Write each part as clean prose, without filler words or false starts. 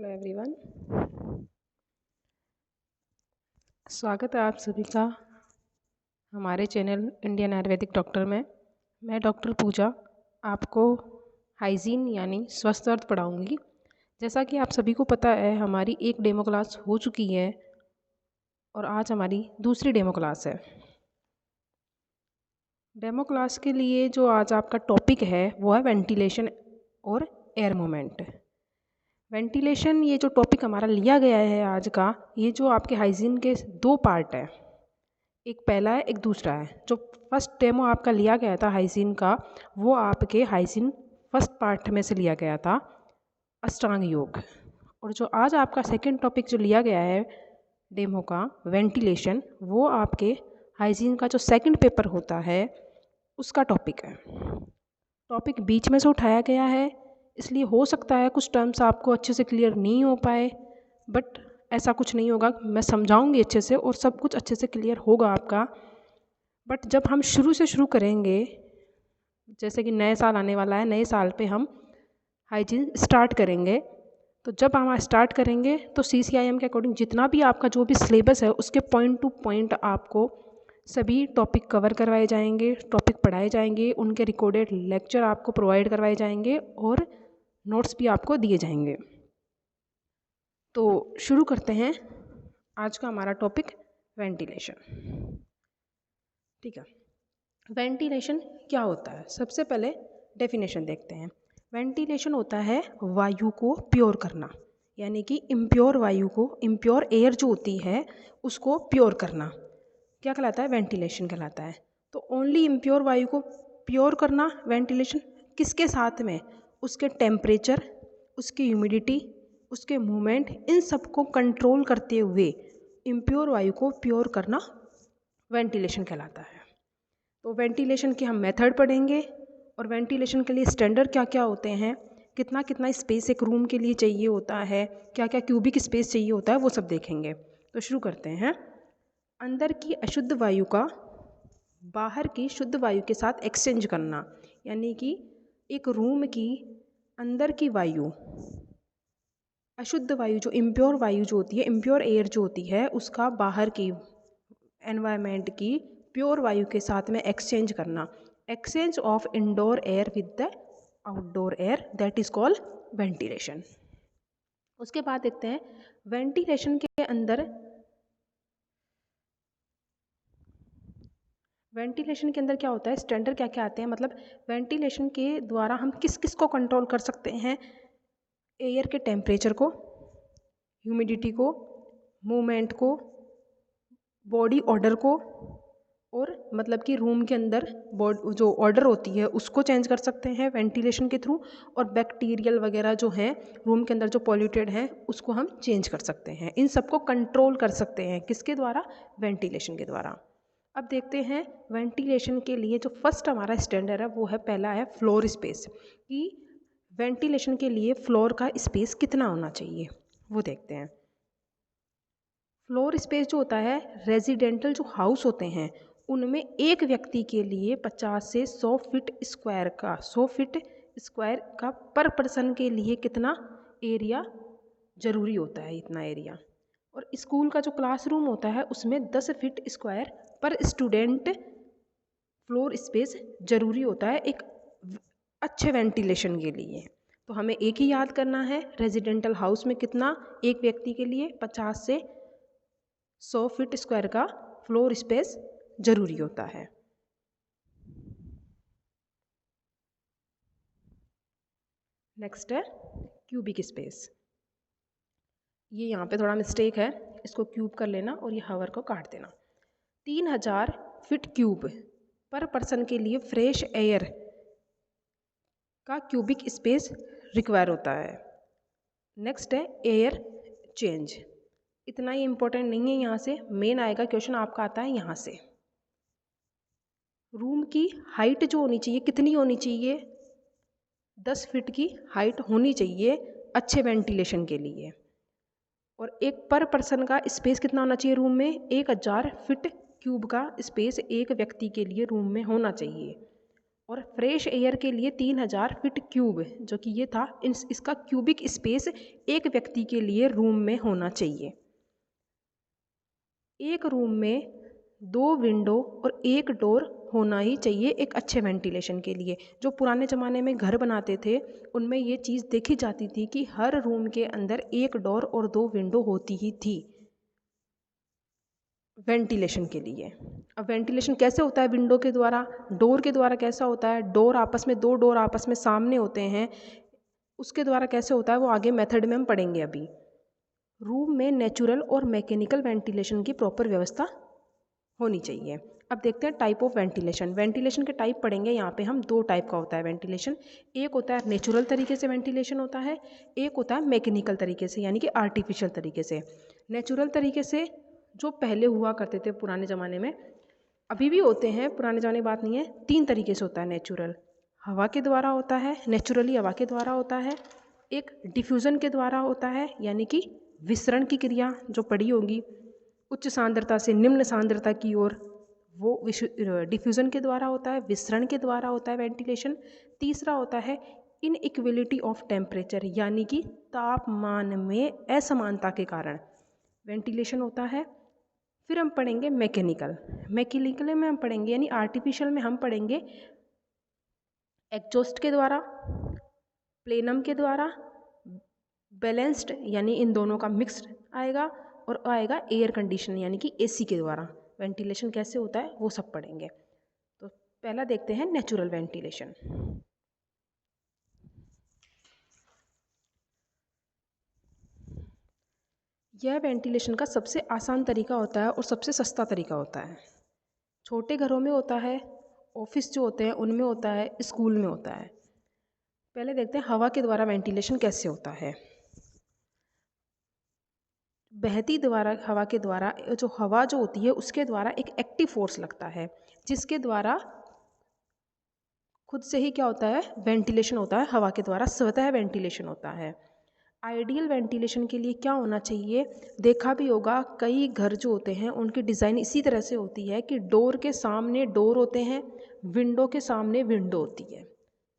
Hello everyone, स्वागत है आप सभी का हमारे चैनल इंडियन आयुर्वेदिक डॉक्टर में। मैं डॉक्टर पूजा आपको हाइजीन यानी स्वस्थ अर्थ पढ़ाऊँगी। जैसा कि आप सभी को पता है, हमारी एक डेमो क्लास हो चुकी है और आज हमारी दूसरी डेमो क्लास है। डेमो क्लास के लिए जो आज आपका टॉपिक है वो है वेंटिलेशन और एयर मूवमेंट। वेंटिलेशन, ये जो टॉपिक हमारा लिया गया है आज का, ये जो आपके हाइजीन के दो पार्ट है, एक पहला है एक दूसरा है। जो फर्स्ट डेमो आपका लिया गया था हाइजीन का, वो आपके हाइजीन फर्स्ट पार्ट में से लिया गया था, अष्टांग योग। और जो आज आपका सेकंड टॉपिक जो लिया गया है डेमो का, वेंटिलेशन, वो आपके हाइजीन का जो सेकंड पेपर होता है उसका टॉपिक है। टॉपिक बीच में से उठाया गया है, इसलिए हो सकता है कुछ टर्म्स आपको अच्छे से क्लियर नहीं हो पाए, बट ऐसा कुछ नहीं होगा। मैं समझाऊंगी अच्छे से और सब कुछ अच्छे से क्लियर होगा आपका। बट जब हम शुरू से शुरू करेंगे, जैसे कि नए साल आने वाला है, नए साल पे हम हाइजीन स्टार्ट करेंगे, तो जब हम स्टार्ट करेंगे तो CCIM के अकॉर्डिंग जितना भी आपका जो भी सिलेबस है उसके पॉइंट टू पॉइंट आपको सभी टॉपिक कवर करवाए जाएंगे, टॉपिक पढ़ाए जाएंगे, उनके रिकॉर्डेड लेक्चर आपको प्रोवाइड करवाए जाएंगे और नोट्स भी आपको दिए जाएंगे। तो शुरू करते हैं आज का हमारा टॉपिक, वेंटिलेशन। ठीक है, वेंटिलेशन क्या होता है? सबसे पहले डेफिनेशन देखते हैं। वेंटिलेशन होता है वायु को प्योर करना, यानी कि इम्प्योर वायु को, इम्प्योर एयर जो होती है उसको प्योर करना। क्या कहलाता है? वेंटिलेशन कहलाता है। तो ओनली इम्प्योर वायु को प्योर करना वेंटिलेशन, किसके साथ में? उसके टेम्परेचर, उसकी ह्यूमिडिटी, उसके मूवमेंट, इन सबको कंट्रोल करते हुए इम्प्योर वायु को प्योर करना वेंटिलेशन कहलाता है। तो वेंटिलेशन के हम मेथड पढ़ेंगे और वेंटिलेशन के लिए स्टैंडर्ड क्या क्या होते हैं, कितना कितना स्पेस एक रूम के लिए चाहिए होता है, क्या क्या क्यूबिक स्पेस चाहिए होता है, वो सब देखेंगे। तो शुरू करते हैं। अंदर की अशुद्ध वायु का बाहर की शुद्ध वायु के साथ एक्सचेंज करना, यानी कि एक रूम की अंदर की वायु, अशुद्ध वायु जो इम्प्योर वायु जो होती है, इम्प्योर एयर जो होती है, उसका बाहर की एनवायरनमेंट की प्योर वायु के साथ में एक्सचेंज करना। Exchange of indoor air with the outdoor air, that is called ventilation. उसके बाद देखते हैं वेंटिलेशन के अंदर, वेंटिलेशन के अंदर क्या होता है, स्टैंडर्ड क्या क्या आते हैं, मतलब वेंटिलेशन के द्वारा हम किस किस को कंट्रोल कर सकते हैं? एयर के टेम्परेचर को, ह्यूमिडिटी को, मूवमेंट को, बॉडी ऑर्डर को, और मतलब कि रूम के अंदर जो ऑर्डर होती है उसको चेंज कर सकते हैं वेंटिलेशन के थ्रू, और बैक्टीरियल वगैरह जो हैं रूम के अंदर जो पॉल्यूटेड हैं उसको हम चेंज कर सकते हैं। इन सबको कंट्रोल कर सकते हैं किसके द्वारा? वेंटिलेशन के द्वारा। अब देखते हैं वेंटिलेशन के लिए जो फर्स्ट हमारा स्टैंडर्ड है वो है, पहला है फ्लोर स्पेस, कि वेंटिलेशन के लिए फ्लोर का स्पेस कितना होना चाहिए, वो देखते हैं। फ्लोर स्पेस जो होता है, रेजिडेंटल जो हाउस होते हैं उनमें एक व्यक्ति के लिए 50 से 100 फीट स्क्वायर का, 100 फीट स्क्वायर का पर पर्सन के लिए कितना एरिया ज़रूरी होता है, इतना एरिया। और स्कूल का जो क्लासरूम होता है उसमें 10 फीट स्क्वायर पर स्टूडेंट फ्लोर स्पेस ज़रूरी होता है एक अच्छे वेंटिलेशन के लिए। तो हमें एक ही याद करना है, रेजिडेंटल हाउस में कितना एक व्यक्ति के लिए 50 से 100 फीट स्क्वायर का फ्लोर स्पेस ज़रूरी होता है। नेक्स्ट है क्यूबिक स्पेस। ये यहाँ पे थोड़ा मिस्टेक है, इसको क्यूब कर लेना और ये हावर को काट देना। 3000 फीट क्यूब पर पर्सन के लिए फ्रेश एयर का क्यूबिक स्पेस रिक्वायर होता है। नेक्स्ट है एयर चेंज। इतना ही इम्पोर्टेंट नहीं है, यहाँ से मेन आएगा क्वेश्चन आपका, आता है यहाँ से। रूम की हाइट जो होनी चाहिए, कितनी होनी चाहिए? 10 फीट की हाइट होनी चाहिए अच्छे वेंटिलेशन के लिए। और एक पर पर्सन का स्पेस कितना होना चाहिए रूम में? 1000 फीट क्यूब का स्पेस एक व्यक्ति के लिए रूम में होना चाहिए। और फ्रेश एयर के लिए 3000 फीट क्यूब, जो कि ये था, इसका क्यूबिक स्पेस एक व्यक्ति के लिए रूम में होना चाहिए। एक रूम में 2 विंडो और 1 डोर होना ही चाहिए एक अच्छे वेंटिलेशन के लिए। जो पुराने ज़माने में घर बनाते थे उनमें ये चीज़ देखी जाती थी कि हर रूम के अंदर 1 डोर और 2 विंडो होती ही थी वेंटिलेशन के लिए। अब वेंटिलेशन कैसे होता है? विंडो के द्वारा, डोर के द्वारा कैसा होता है? डोर आपस में, 2 डोर आपस में सामने होते हैं, उसके द्वारा कैसे होता है वो आगे मेथड में हम पढ़ेंगे अभी। रूम में नेचुरल और मैकेनिकल वेंटिलेशन की प्रॉपर व्यवस्था होनी चाहिए। अब देखते हैं टाइप ऑफ वेंटिलेशन। वेंटिलेशन के टाइप पढ़ेंगे यहाँ पे हम। 2 टाइप का होता है वेंटिलेशन। एक होता है नेचुरल तरीके से वेंटिलेशन होता है, एक होता है मैकेनिकल तरीके से यानी कि आर्टिफिशियल तरीके से। नेचुरल तरीके से जो पहले हुआ करते थे पुराने ज़माने में, अभी भी होते हैं, पुराने ज़माने की बात नहीं है। 3 तरीके से होता है नेचुरल। हवा के द्वारा होता है, नेचुरली हवा के द्वारा होता है। एक डिफ्यूज़न के द्वारा होता है यानी कि विसरण की क्रिया जो पड़ी होगी उच्च सांद्रता से निम्न सांद्रता की ओर, वो डिफ्यूज़न के द्वारा होता है, विसरण के द्वारा होता है वेंटिलेशन। तीसरा होता है इनइक्वलिटी ऑफ टेम्परेचर यानी कि तापमान में असमानता के कारण वेंटिलेशन होता है। फिर हम पढ़ेंगे मैकेनिकल। मैकेनिकल में हम पढ़ेंगे यानी आर्टिफिशियल में हम पढ़ेंगे एग्जॉस्ट के द्वारा, प्लेनम के द्वारा, बैलेंस्ड यानी इन दोनों का मिक्स्ड आएगा, और आएगा एयर कंडीशन यानी कि एसी के द्वारा वेंटिलेशन कैसे होता है वो सब पढ़ेंगे। तो पहला देखते हैं नेचुरल वेंटिलेशन। यह वेंटिलेशन का सबसे आसान तरीका होता है और सबसे सस्ता तरीका होता है। छोटे घरों में होता है, ऑफिस जो होते हैं उनमें होता है, स्कूल में होता है। पहले देखते हैं हवा के द्वारा वेंटिलेशन कैसे होता है। बहती द्वारा हवा के द्वारा जो हवा जो होती है उसके द्वारा एक एक्टिव फोर्स लगता है, जिसके द्वारा खुद से ही क्या होता है, वेंटिलेशन होता है। हवा के द्वारा स्वतः वेंटिलेशन होता है। आइडियल वेंटिलेशन के लिए क्या होना चाहिए? देखा भी होगा कई घर जो होते हैं उनकी डिज़ाइन इसी तरह से होती है कि डोर के सामने डोर होते हैं, विंडो के सामने विंडो होती है।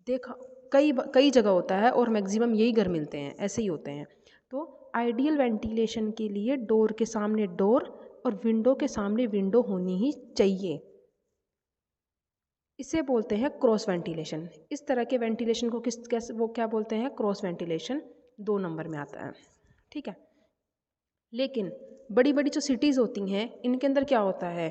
देखा कई जगह होता है और मैक्सिमम यही घर मिलते हैं, ऐसे ही होते हैं। तो आइडियल वेंटिलेशन के लिए डोर के सामने डोर और विंडो के सामने विंडो होनी ही चाहिए। इसे बोलते हैं क्रॉस वेंटिलेशन। इस तरह के वेंटिलेशन को कैसे वो क्या बोलते हैं? क्रॉस वेंटिलेशन 2 नंबर में आता है, ठीक है। लेकिन बड़ी बड़ी जो सिटीज़ होती हैं इनके अंदर क्या होता है,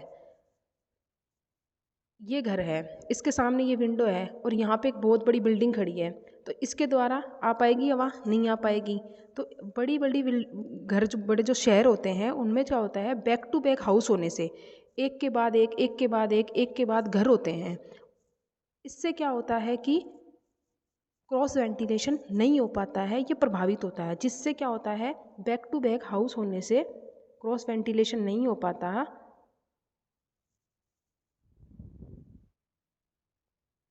ये घर है, इसके सामने ये विंडो है और यहाँ पे एक बहुत बड़ी बिल्डिंग खड़ी है, तो इसके द्वारा आ पाएगी हवा? नहीं आ पाएगी। तो बड़ी बड़ी घर जो बड़े जो शहर होते हैं उनमें क्या होता है, बैक टू बैक हाउस होने से एक के बाद एक, एक के बाद एक के बाद घर होते हैं। इससे क्या होता है कि क्रॉस वेंटिलेशन नहीं हो पाता है, ये प्रभावित होता है। जिससे क्या होता है, बैक टू बैक हाउस होने से क्रॉस वेंटिलेशन नहीं हो पाता।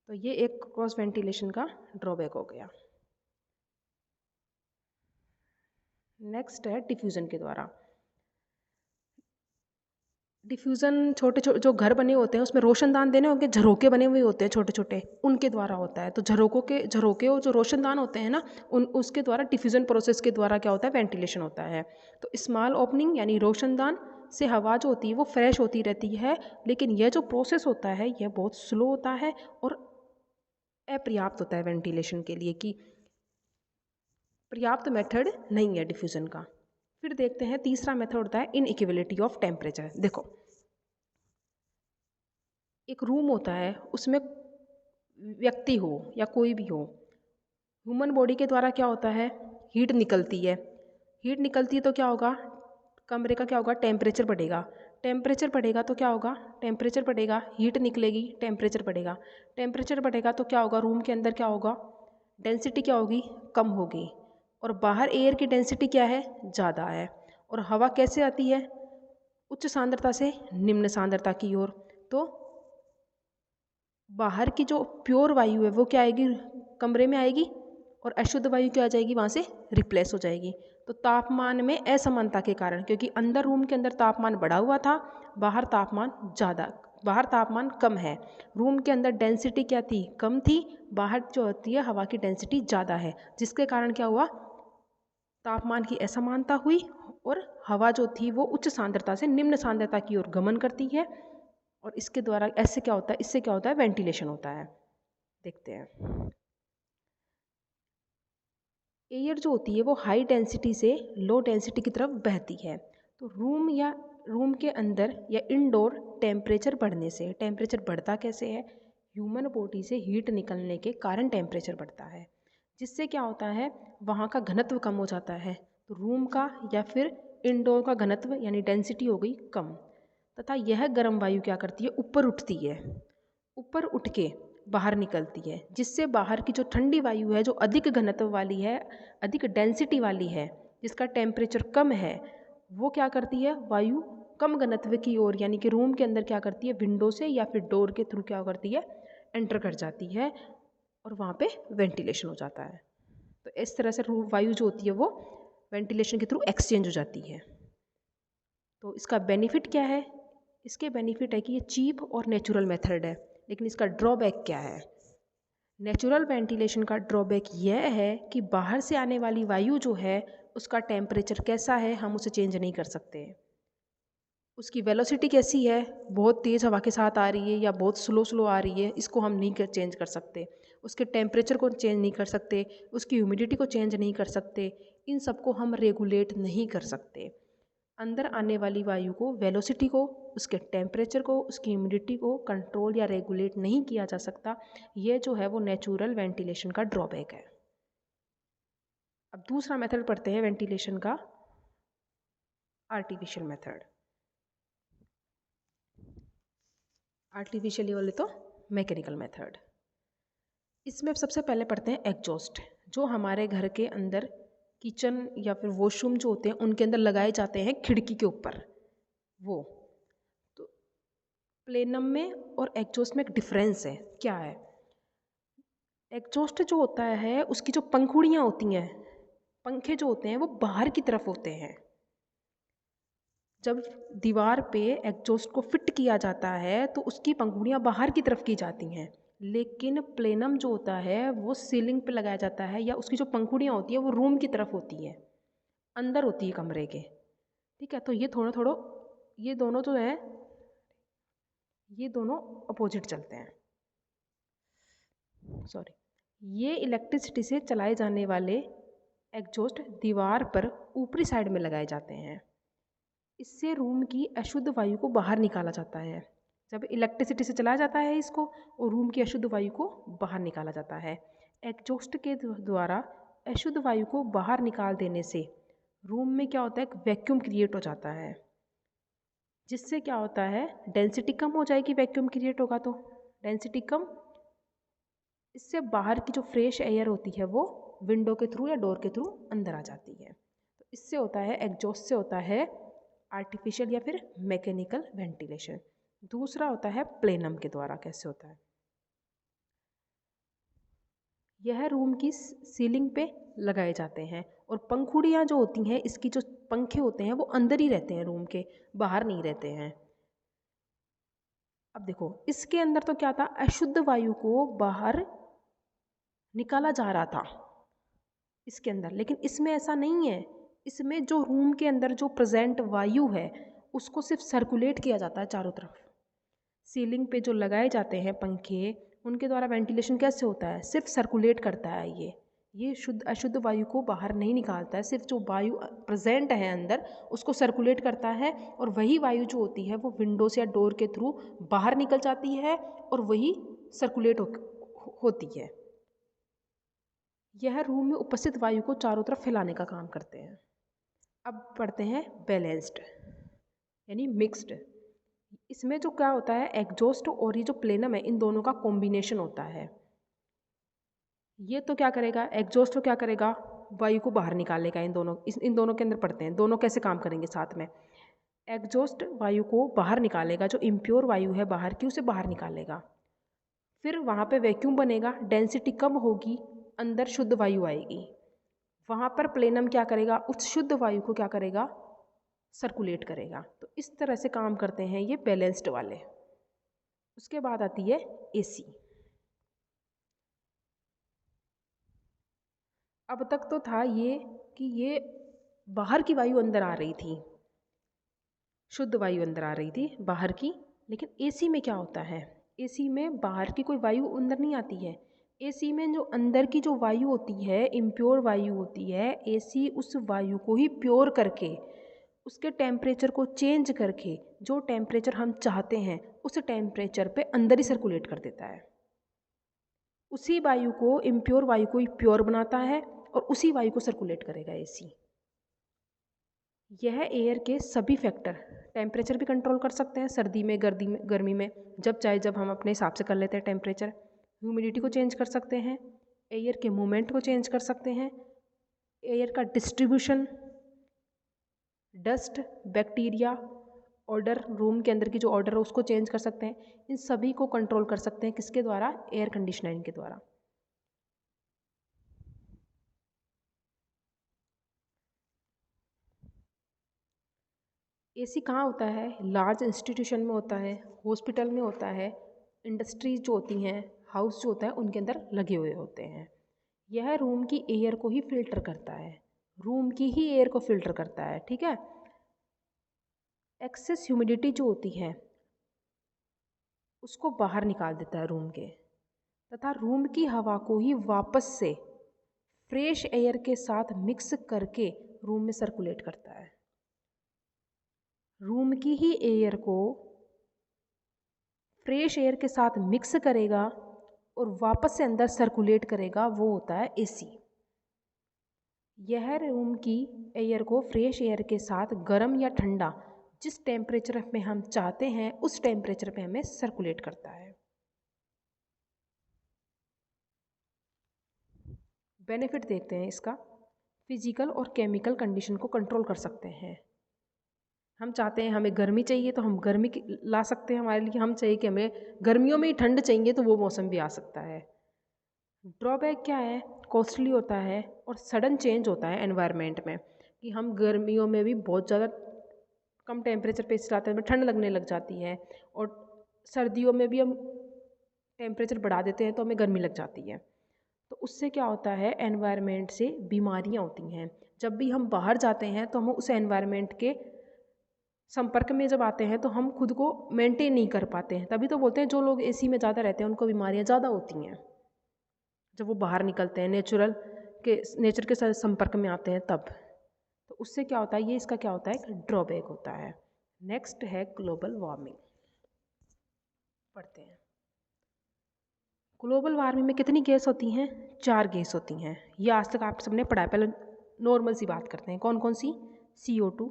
तो ये एक क्रॉस वेंटिलेशन का ड्रॉबैक हो गया। नेक्स्ट है डिफ्यूज़न के द्वारा। डिफ्यूज़न छोटे छोटे जो घर बने होते हैं उसमें रोशनदान देने होंगे, झरोके बने हुए होते हैं छोटे छोटे, उनके द्वारा होता है। तो झरोके और जो रोशनदान होते हैं ना, उसके द्वारा डिफ्यूज़न प्रोसेस के द्वारा क्या होता है, वेंटिलेशन होता है। तो स्मॉल ओपनिंग यानी रोशनदान से हवा जो होती है वो फ्रेश होती रहती है, लेकिन यह जो प्रोसेस होता है यह बहुत स्लो होता है और अपर्याप्त होता है वेंटिलेशन के लिए, कि पर्याप्त मेथड नहीं है डिफ्यूज़न का। फिर देखते हैं तीसरा मेथड होता है इनइक्वलिटी ऑफ टेम्परेचर। देखो, एक रूम होता है, उसमें व्यक्ति हो या कोई भी हो, ह्यूमन बॉडी के द्वारा क्या होता है, हीट निकलती है। हीट निकलती है तो क्या होगा, कमरे का क्या होगा, टेम्परेचर बढ़ेगा। टेम्परेचर बढ़ेगा तो क्या होगा, टेम्परेचर बढ़ेगा, हीट निकलेगी, टेम्परेचर बढ़ेगा। टेम्परेचर बढ़ेगा तो क्या होगा, रूम के अंदर क्या होगा, डेंसिटी क्या होगी, कम होगी। और बाहर एयर की डेंसिटी क्या है, ज़्यादा है। और हवा कैसे आती है, उच्च सांद्रता से निम्न सांद्रता की ओर। तो बाहर की जो प्योर वायु है वो क्या आएगी, कमरे में आएगी, और अशुद्ध वायु क्या आ जाएगी, वहाँ से रिप्लेस हो जाएगी। तो तापमान में असमानता के कारण, क्योंकि अंदर रूम के अंदर तापमान बढ़ा हुआ था, बाहर तापमान ज़्यादा बाहर तापमान कम है, रूम के अंदर डेंसिटी क्या थी, कम थी, बाहर जो होती है हवा की डेंसिटी ज़्यादा है, जिसके कारण क्या हुआ, तापमान की असमानता हुई और हवा जो थी वो उच्च सांद्रता से निम्न सांद्रता की ओर गमन करती है। और इसके द्वारा ऐसे क्या होता है, इससे क्या होता है, वेंटिलेशन होता है। देखते हैं, एयर जो होती है वो हाई डेंसिटी से लो डेंसिटी की तरफ बहती है। तो रूम के अंदर या इनडोर टेम्परेचर बढ़ने से, टेम्परेचर बढ़ता कैसे है, ह्यूमन बॉडी से हीट निकलने के कारण टेम्परेचर बढ़ता है, जिससे क्या होता है, वहाँ का घनत्व कम हो जाता है। तो रूम का या फिर इनडोर का घनत्व यानी डेंसिटी हो गई कम, तथा यह गर्म वायु क्या करती है, ऊपर उठती है, ऊपर उठ के बाहर निकलती है, जिससे बाहर की जो ठंडी वायु है, जो अधिक घनत्व वाली है, अधिक डेंसिटी वाली है, जिसका टेम्परेचर कम है, वो क्या करती है, वायु कम घनत्व की ओर यानी कि रूम के अंदर क्या करती है, विंडो से या फिर डोर के थ्रू क्या करती है, एंटर कर जाती है और वहाँ पे वेंटिलेशन हो जाता है। तो इस तरह से वायु जो होती है वो वेंटिलेशन के थ्रू एक्सचेंज हो जाती है। तो इसका बेनिफिट क्या है, इसके बेनिफिट है कि ये चीप और नेचुरल मेथड है, लेकिन इसका ड्रॉबैक क्या है, नेचुरल वेंटिलेशन का ड्रॉबैक यह है कि बाहर से आने वाली वायु जो है उसका टेम्परेचर कैसा है हम उसे चेंज नहीं कर सकते, उसकी वेलोसिटी कैसी है, बहुत तेज़ हवा के साथ आ रही है या बहुत स्लो आ रही है, इसको हम नहीं चेंज कर सकते, उसके टेम्परेचर को चेंज नहीं कर सकते, उसकी ह्यूमिडिटी को चेंज नहीं कर सकते, इन सबको हम रेगुलेट नहीं कर सकते। अंदर आने वाली वायु को, वेलोसिटी को, उसके टेम्परेचर को, उसकी ह्यूमिडिटी को कंट्रोल या रेगुलेट नहीं किया जा सकता। ये जो है वो नेचुरल वेंटिलेशन का ड्रॉबैक है। अब दूसरा मेथड पढ़ते हैं वेंटिलेशन का, आर्टिफिशियल मेथड। आर्टिफिशियल ये बोले तो मैकेनिकल मेथड। इसमें सबसे पहले पढ़ते हैं एग्जॉस्ट, जो हमारे घर के अंदर किचन या फिर वॉशरूम जो होते हैं उनके अंदर लगाए जाते हैं खिड़की के ऊपर। वो तो प्लेनम में और एग्जॉस्ट में एक डिफरेंस है, क्या है, एग्जॉस्ट जो होता है उसकी जो पंखुड़ियाँ होती हैं, पंखे जो होते हैं वो बाहर की तरफ होते हैं। जब दीवार पे एग्जॉस्ट को फिट किया जाता है तो उसकी पंखुड़ियाँ बाहर की तरफ की जाती हैं, लेकिन प्लेनम जो होता है वो सीलिंग पे लगाया जाता है, या उसकी जो पंखुड़ियाँ होती हैं वो रूम की तरफ होती है, अंदर होती है कमरे के। ठीक है, तो ये थोड़ा ये दोनों जो है ये दोनों अपोजिट चलते हैं, सॉरी। ये इलेक्ट्रिसिटी से चलाए जाने वाले एग्जॉस्ट दीवार पर ऊपरी साइड में लगाए जाते हैं। इससे रूम की अशुद्ध वायु को बाहर निकाला जाता है। जब इलेक्ट्रिसिटी से चलाया जाता है इसको, और रूम की अशुद्ध वायु को बाहर निकाला जाता है। एग्जॉस्ट के द्वारा अशुद्ध वायु को बाहर निकाल देने से रूम में क्या होता है, एक वैक्यूम क्रिएट हो जाता है, जिससे क्या होता है, डेंसिटी कम हो जाएगी, वैक्यूम क्रिएट होगा तो डेंसिटी कम, इससे बाहर की जो फ्रेश एयर होती है वो विंडो के थ्रू या डोर के थ्रू अंदर आ जाती है। तो इससे होता है, एग्जॉस्ट से होता है आर्टिफिशियल या फिर मैकेनिकल वेंटिलेशन। दूसरा होता है प्लेनम के द्वारा। कैसे होता है, यह रूम की सीलिंग पे लगाए जाते हैं, और पंखुड़ियाँ जो होती हैं, इसकी जो पंखे होते हैं वो अंदर ही रहते हैं रूम के, बाहर नहीं रहते हैं। अब देखो, इसके अंदर तो क्या था, अशुद्ध वायु को बाहर निकाला जा रहा था इसके अंदर, लेकिन इसमें ऐसा नहीं है। इसमें जो रूम के अंदर जो प्रेजेंट वायु है उसको सिर्फ सर्कुलेट किया जाता है चारों तरफ। सीलिंग पे जो लगाए जाते हैं पंखे, उनके द्वारा वेंटिलेशन कैसे होता है, सिर्फ सर्कुलेट करता है, ये शुद्ध अशुद्ध वायु को बाहर नहीं निकालता है, सिर्फ जो वायु प्रेजेंट है अंदर उसको सर्कुलेट करता है, और वही वायु जो होती है वो विंडोज या डोर के थ्रू बाहर निकल जाती है और वही सर्कुलेट होती है। यह रूम में उपस्थित वायु को चारों तरफ फैलाने का काम करते हैं। अब पढ़ते हैं बैलेंस्ड यानी मिक्स्ड। इसमें जो क्या होता है, एग्जॉस्ट और ये जो प्लेनम है इन दोनों का कॉम्बिनेशन होता है। ये तो क्या करेगा, एग्जॉस्ट तो क्या करेगा, वायु को बाहर निकालेगा। इन दोनों के अंदर पढ़ते हैं, दोनों कैसे काम करेंगे साथ में। एग्जॉस्ट वायु को बाहर निकालेगा, जो इम्प्योर वायु है बाहर की उसे बाहर निकालेगा। फिर वहाँ पे वैक्यूम बनेगा, डेंसिटी कम होगी, अंदर शुद्ध वायु आएगी। वहाँ पर प्लेनम क्या करेगा, उस शुद्ध वायु को क्या करेगा, सर्कुलेट करेगा। तो इस तरह से काम करते हैं ये बैलेंस्ड वाले। उसके बाद आती है एसी। अब तक तो था ये कि ये बाहर की वायु अंदर आ रही थी, शुद्ध वायु अंदर आ रही थी बाहर की, लेकिन एसी में क्या होता है, एसी में बाहर की कोई वायु अंदर नहीं आती है। एसी में जो अंदर की जो वायु होती है, इम्प्योर वायु होती है, एसी उस वायु को ही प्योर करके, उसके टेम्परेचर को चेंज करके जो टेम्परेचर हम चाहते हैं उस टेम्परेचर पे अंदर ही सर्कुलेट कर देता है। उसी वायु को, इम्प्योर वायु को ही प्योर बनाता है और उसी वायु को सर्कुलेट करेगा एसी। यह एयर के सभी फैक्टर, टेम्परेचर भी कंट्रोल कर सकते हैं, सर्दी में, गर्मी में, जब चाहे जब हम अपने हिसाब से कर लेते हैं टेम्परेचर। ह्यूमिडिटी को चेंज कर सकते हैं, एयर के मूवमेंट को चेंज कर सकते हैं, एयर का distribution, dust, bacteria, order, room के अंदर की जो ऑर्डर है उसको चेंज कर सकते हैं। इन सभी को कंट्रोल कर सकते हैं किसके द्वारा, एयर कंडीशनिंग के द्वारा। एसी कहाँ होता है, लार्ज इंस्टीट्यूशन में होता है, हॉस्पिटल में होता है, इंडस्ट्रीज जो होती हैं, हाउस जो होता है उनके अंदर लगे हुए होते हैं। यह रूम की एयर को ही फिल्टर करता है, रूम की ही एयर को फिल्टर करता है, ठीक है। एक्सेस ह्यूमिडिटी जो होती है उसको बाहर निकाल देता है रूम के, तथा रूम की हवा को ही वापस से फ्रेश एयर के साथ मिक्स करके रूम में सर्कुलेट करता है। रूम की ही एयर को फ्रेश एयर के साथ मिक्स करेगा और वापस से अंदर सर्कुलेट करेगा, वो होता है एसी। यह रूम की एयर को फ्रेश एयर के साथ गर्म या ठंडा जिस टेम्परेचर में हम चाहते हैं उस टेम्परेचर पे हमें सर्कुलेट करता है। बेनिफिट देखते हैं इसका। फिजिकल और केमिकल कंडीशन को कंट्रोल कर सकते हैं। हम चाहते हैं हमें गर्मी चाहिए तो हम गर्मी ला सकते हैं हमारे लिए, हम चाहिए कि हमें गर्मियों में ही ठंड चाहिए तो वो मौसम भी आ सकता है। ड्रॉबैक क्या है, कॉस्टली होता है और सडन चेंज होता है एनवायरनमेंट में, कि हम गर्मियों में भी बहुत ज़्यादा कम टेम्परेचर पे चलाते हैं, ठंड लगने लग जाती है, और सर्दियों में भी हम टेम्परेचर बढ़ा देते हैं तो हमें गर्मी लग जाती है। तो उससे क्या होता है, एनवायरनमेंट से बीमारियां होती हैं। जब भी हम बाहर जाते हैं तो हम उस एनवायरनमेंट के संपर्क में जब आते हैं तो हम खुद को मेंटेन नहीं कर पाते हैं। तभी तो बोलते हैं जो लोग एसी में ज़्यादा रहते हैं उनको बीमारियां ज़्यादा होती हैं, जब वो बाहर निकलते हैं, नेचर के साथ संपर्क में आते हैं तब। तो उससे क्या होता है, ये इसका क्या होता है, एक ड्रॉबैक होता है। नेक्स्ट है ग्लोबल वार्मिंग, पढ़ते हैं। ग्लोबल वार्मिंग में कितनी गैस होती हैं, 4 गैस होती हैं। ये आज तक आप सबने पढ़ा है। पहले नॉर्मल सी बात करते हैं, कौन कौन सी, CO2,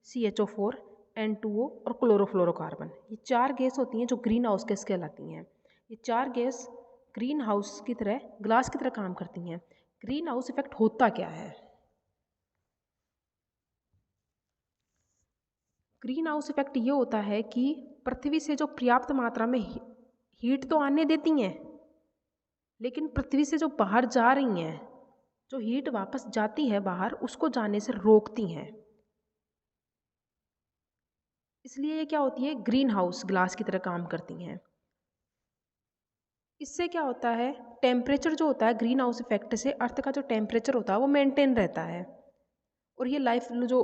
CHO4, N2O और क्लोरोफ्लोरोकार्बन। ये 4 गैस होती हैं जो ग्रीन हाउस गैस कहलाती हैं। ये 4 गैस ग्रीन हाउस की तरह, ग्लास की तरह काम करती हैं। ग्रीन हाउस इफेक्ट होता क्या है, ग्रीन हाउस इफेक्ट ये होता है कि पृथ्वी से जो पर्याप्त मात्रा में हीट तो आने देती हैं, लेकिन पृथ्वी से जो बाहर जा रही हैं, जो हीट वापस जाती है बाहर, उसको जाने से रोकती हैं। इसलिए ये क्या होती है, ग्रीन हाउस ग्लास की तरह काम करती हैं। इससे क्या होता है, टेम्परेचर जो होता है ग्रीन हाउस इफेक्ट से अर्थ का जो टेम्परेचर होता है वो मेंटेन रहता है, और ये लाइफ जो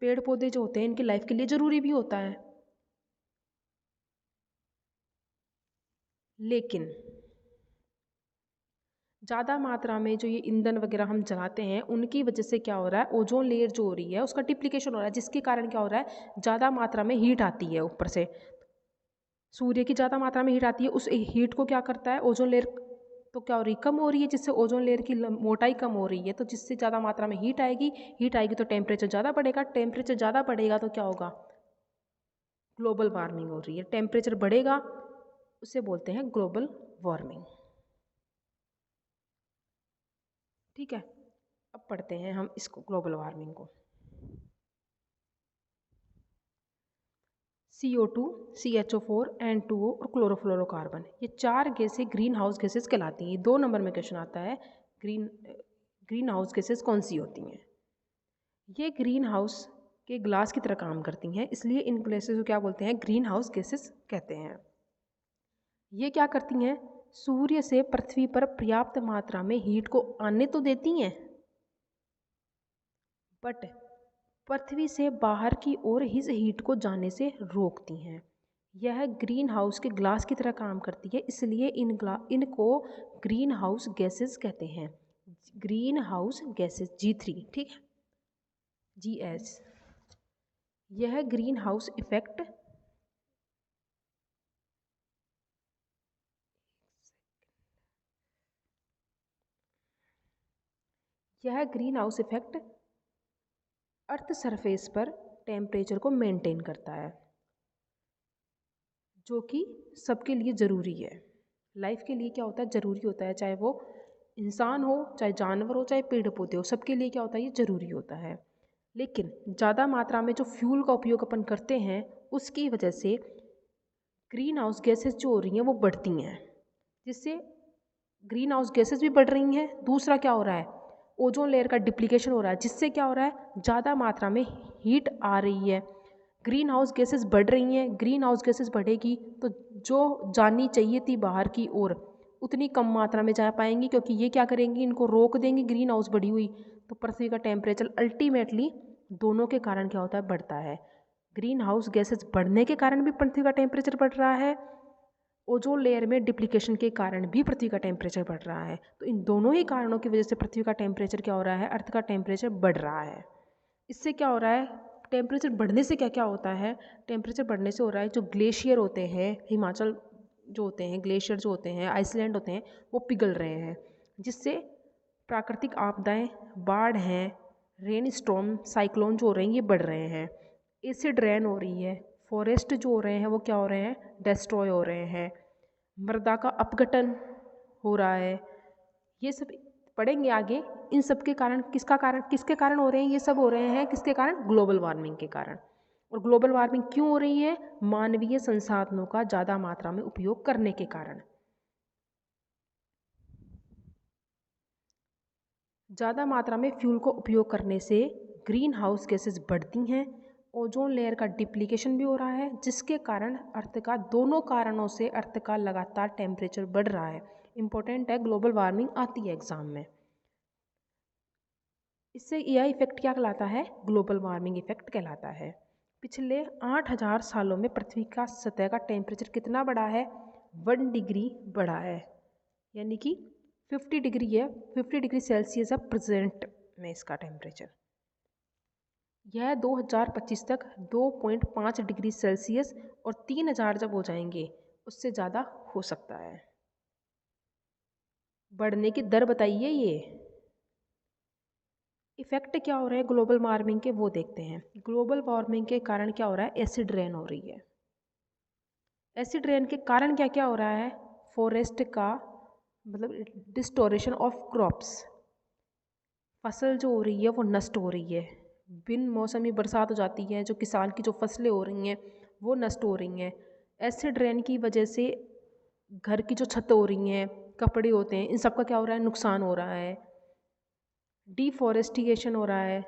पेड़ पौधे जो होते हैं इनकी लाइफ के लिए ज़रूरी भी होता है। लेकिन ज़्यादा मात्रा में जो ये ईंधन वगैरह हम जलाते हैं उनकी वजह से क्या हो रहा है, ओजोन लेयर जो हो रही है उसका डिप्लीकेशन हो रहा है, जिसके कारण क्या हो रहा है, ज़्यादा मात्रा में हीट आती है ऊपर से, सूर्य की ज़्यादा मात्रा में हीट आती है। उस हीट को क्या करता है, ओजोन लेयर तो क्या हो रही है, कम हो रही है, जिससे ओजोन लेयर की मोटाई कम हो रही है। तो जिससे ज़्यादा मात्रा में हीट आएगी तो टेम्परेचर ज़्यादा बढ़ेगा, टेम्परेचर ज़्यादा बढ़ेगा तो क्या होगा, ग्लोबल वार्मिंग हो रही है। टेम्परेचर बढ़ेगा, उसे बोलते हैं ग्लोबल वार्मिंग। ठीक है, अब पढ़ते हैं हम इसको, ग्लोबल वार्मिंग को। CO2, CHO4, N2O और क्लोरोफ्लोरोकार्बन, ये 4 गैसें ग्रीन हाउस गैसेस कहलाती हैं। 2 नंबर में क्वेश्चन आता है, ग्रीन हाउस गैसेस कौन सी होती हैं। ये ग्रीन हाउस के ग्लास की तरह काम करती हैं, इसलिए इन गैसेस को क्या बोलते हैं, ग्रीन हाउस गैसेस कहते हैं। ये क्या करती हैं, सूर्य से पृथ्वी पर पर्याप्त मात्रा में हीट को आने तो देती हैं, बट पृथ्वी से बाहर की ओर इस हीट को जाने से रोकती हैं। यह ग्रीन हाउस के ग्लास की तरह काम करती है, इसलिए इनको ग्रीन हाउस गैसेस कहते हैं। ग्रीन हाउस गैसेस G3, ठीक है, GH। यह green house effect earth surface पर टेम्परेचर को मेंटेन करता है, जो कि सबके लिए ज़रूरी है। लाइफ के लिए क्या होता है, ज़रूरी होता है, चाहे वो इंसान हो, चाहे जानवर हो, चाहे पेड़ पौधे हो, सबके लिए क्या होता है, ये ज़रूरी होता है। लेकिन ज़्यादा मात्रा में जो फ्यूल का उपयोग अपन करते हैं, उसकी वजह से ग्रीन हाउस गैसेस जो हो रही हैं वो बढ़ती हैं, जिससे ग्रीन हाउस गैसेस भी बढ़ रही हैं। दूसरा क्या हो रहा है, ओजोन लेयर का डिप्लीकेशन हो रहा है, जिससे क्या हो रहा है, ज़्यादा मात्रा में हीट आ रही है। ग्रीन हाउस गैसेस बढ़ रही हैं, ग्रीन हाउस गैसेस बढ़ेगी तो जो जानी चाहिए थी बाहर की ओर, उतनी कम मात्रा में जा पाएंगी, क्योंकि ये क्या करेंगी, इनको रोक देंगी। ग्रीन हाउस बढ़ी हुई तो पृथ्वी का टेम्परेचर अल्टीमेटली दोनों के कारण क्या होता है, बढ़ता है। ग्रीन हाउस गैसेस बढ़ने के कारण भी पृथ्वी का टेम्परेचर बढ़ रहा है, ओजोन लेयर में डिप्लीकेशन के कारण भी पृथ्वी का टेम्परेचर बढ़ रहा है। तो इन दोनों ही कारणों की वजह से पृथ्वी का टेम्परेचर क्या हो रहा है, अर्थ का टेम्परेचर बढ़ रहा है। इससे क्या हो रहा है, टेम्परेचर बढ़ने से क्या क्या होता है, टेम्परेचर बढ़ने से हो रहा है, जो ग्लेशियर होते हैं, हिमाचल जो होते हैं, ग्लेशियर जो होते हैं, आइसलैंड होते हैं, वो पिघल रहे हैं, जिससे प्राकृतिक आपदाएं, बाढ़ हैं, रेन स्टॉर्म, साइक्लोन जो हो रहे हैं, ये बढ़ रहे हैं। एसिड रेन हो रही है, फॉरेस्ट जो हो रहे हैं वो क्या हो रहे हैं, डिस्ट्रॉय हो रहे हैं, मृदा का अपघटन हो रहा है। ये सब पढ़ेंगे आगे। इन सब के कारण किसके कारण हो रहे हैं, ये सब हो रहे हैं किसके कारण, ग्लोबल वार्मिंग के कारण। और ग्लोबल वार्मिंग क्यों हो रही है, मानवीय संसाधनों का ज़्यादा मात्रा में उपयोग करने के कारण। ज़्यादा मात्रा में फ्यूल को उपयोग करने से ग्रीन हाउस गैसेस बढ़ती हैं, ओजोन लेयर का डिप्लीकेशन भी हो रहा है, जिसके कारण अर्थ का, दोनों कारणों से अर्थ का लगातार टेम्परेचर बढ़ रहा है। इम्पोर्टेंट है, ग्लोबल वार्मिंग आती है एग्जाम में। इससे यह इफेक्ट क्या कहलाता है, ग्लोबल वार्मिंग इफेक्ट कहलाता है। पिछले 8000 सालों में पृथ्वी का सतह का टेम्परेचर कितना बढ़ा है, 1 डिग्री बढ़ा है, यानी कि 50 डिग्री है, 50 डिग्री सेल्सियस है प्रेजेंट में इसका टेम्परेचर। यह 2025 तक 2.5 डिग्री सेल्सियस और 3000 जब हो जाएंगे उससे ज़्यादा हो सकता है। बढ़ने की दर बताइए। ये इफेक्ट क्या हो रहे हैं ग्लोबल वार्मिंग के, वो देखते हैं। ग्लोबल वार्मिंग के कारण क्या हो रहा है, एसिड रेन हो रही है। एसिड रेन के कारण क्या क्या हो रहा है, फॉरेस्ट का मतलब डिस्टोरेशन ऑफ क्रॉप्स, फसल जो हो रही है वो नष्ट हो रही है। बिन मौसमी बरसात हो जाती है, जो किसान की जो फसलें हो रही हैं वो नष्ट हो रही हैं। एसिड रेन की वजह से घर की जो छत हो रही हैं, कपड़े होते हैं, इन सब का क्या हो रहा है, नुकसान हो रहा है। डिफॉरेस्टिएशन हो रहा है,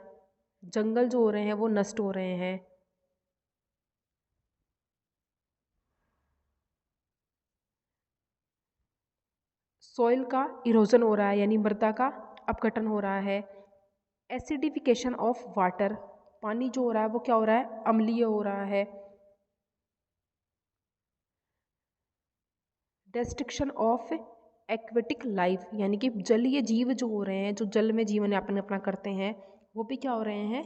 जंगल जो हो रहे हैं वो नष्ट हो रहे हैं। सॉइल का इरोजन हो रहा है, यानी मृदा का अपघटन हो रहा है। एसिडिफिकेशन ऑफ वाटर, पानी जो हो रहा है वो क्या हो रहा है, अम्लीय हो रहा है। डिस्ट्रक्शन ऑफ एक्वेटिक लाइफ, यानी कि जलीय जीव जो हो रहे हैं, जो जल में जीवन यापन अपना करते हैं, वो भी क्या हो रहे हैं,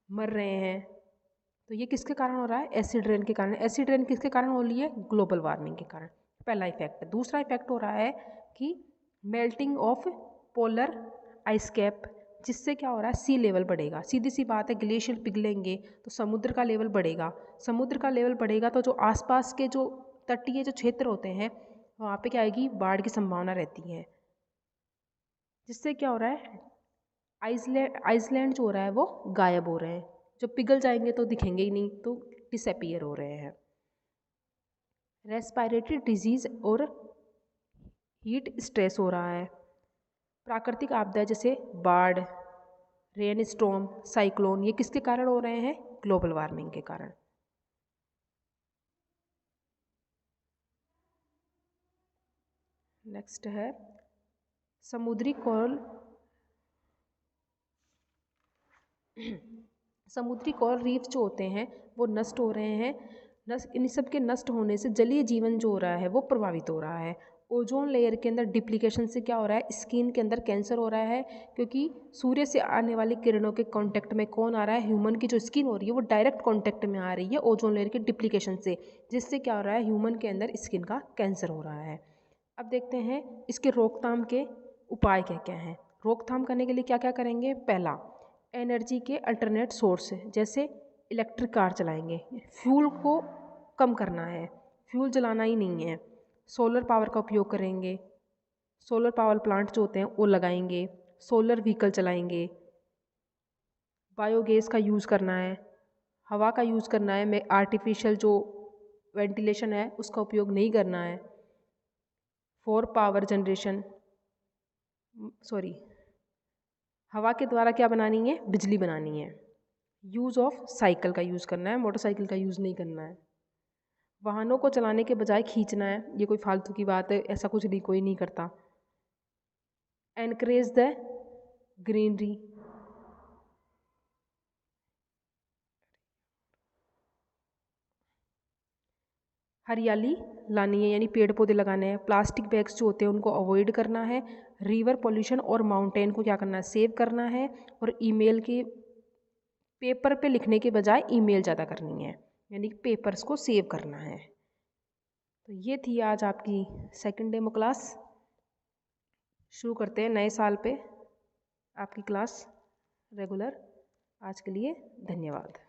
मर रहे हैं। तो ये किसके कारण हो रहा है, एसिड रेन के कारण। एसिड रेन किसके कारण हो रही है, ग्लोबल वार्मिंग के कारण, पहला इफेक्ट। दूसरा इफेक्ट हो रहा है कि melting of polar ice cap, जिससे क्या हो रहा है, सी लेवल बढ़ेगा। सीधी सी बात है, ग्लेशियर पिघलेंगे तो समुद्र का लेवल बढ़ेगा। समुद्र का लेवल बढ़ेगा तो जो आसपास के जो तटीय जो क्षेत्र होते हैं वहाँ पे क्या आएगी, बाढ़ की संभावना रहती है। जिससे क्या हो रहा है, आइसलैंड जो हो रहा है वो गायब हो रहे हैं। जब पिघल जाएंगे तो दिखेंगे ही नहीं, तो डिसअपियर हो रहे हैं। रेस्पिरेटरी डिजीज और हीट स्ट्रेस हो रहा है। प्राकृतिक आपदा जैसे बाढ़, रेन स्टॉर्म, साइक्लोन, ये किसके कारण हो रहे हैं, ग्लोबल वार्मिंग के कारण। नेक्स्ट है समुद्री कोरल समुद्री कोरल रीफ जो होते हैं वो नष्ट हो रहे हैं। इन सब के नष्ट होने से जलीय जीवन जो हो रहा है वो प्रभावित हो रहा है। ओजोन लेयर के अंदर डिप्लीकेशन से क्या हो रहा है, स्किन के अंदर कैंसर हो रहा है, क्योंकि सूर्य से आने वाली किरणों के कांटेक्ट में कौन आ रहा है, ह्यूमन की जो स्किन हो रही है वो डायरेक्ट कांटेक्ट में आ रही है ओजोन लेयर के डिप्लीकेशन से, जिससे क्या हो रहा है, ह्यूमन के अंदर स्किन का कैंसर हो रहा है। अब देखते हैं इसके रोकथाम के उपाय क्या क्या हैं। रोकथाम करने के लिए क्या क्या करेंगे। पहला, एनर्जी के अल्टरनेट सोर्स जैसे इलेक्ट्रिक कार चलाएंगे। फ्यूल को कम करना है, फ्यूल जलाना ही नहीं है। सोलर पावर का उपयोग करेंगे, सोलर पावर प्लांट जो होते हैं वो लगाएंगे। सोलर व्हीकल चलाएंगे। बायोगैस का यूज़ करना है, हवा का यूज़ करना है। में आर्टिफिशियल जो वेंटिलेशन है उसका उपयोग नहीं करना है। फॉर पावर जनरेशन हवा के द्वारा क्या बनानी है, बिजली बनानी है। यूज़ ऑफ साइकिल का यूज़ करना है, मोटरसाइकिल का यूज़ नहीं करना है। वाहनों को चलाने के बजाय खींचना है, ये कोई फालतू की बात है, ऐसा कुछ नहीं, कोई नहीं करता। एनकरेज द ग्रीनरी, हरियाली लानी है, यानी पेड़ पौधे लगाने हैं। प्लास्टिक बैग्स जो होते हैं उनको अवॉइड करना है। रिवर पोल्यूशन और माउंटेन को क्या करना है, सेव करना है। और ईमेल के पेपर पे लिखने के बजाय ईमेल ज़्यादा करनी है, यानी कि पेपर्स को सेव करना है। तो ये थी आज आपकी सेकंड डेमो क्लास। शुरू करते हैं नए साल पे आपकी क्लास रेगुलर। आज के लिए धन्यवाद।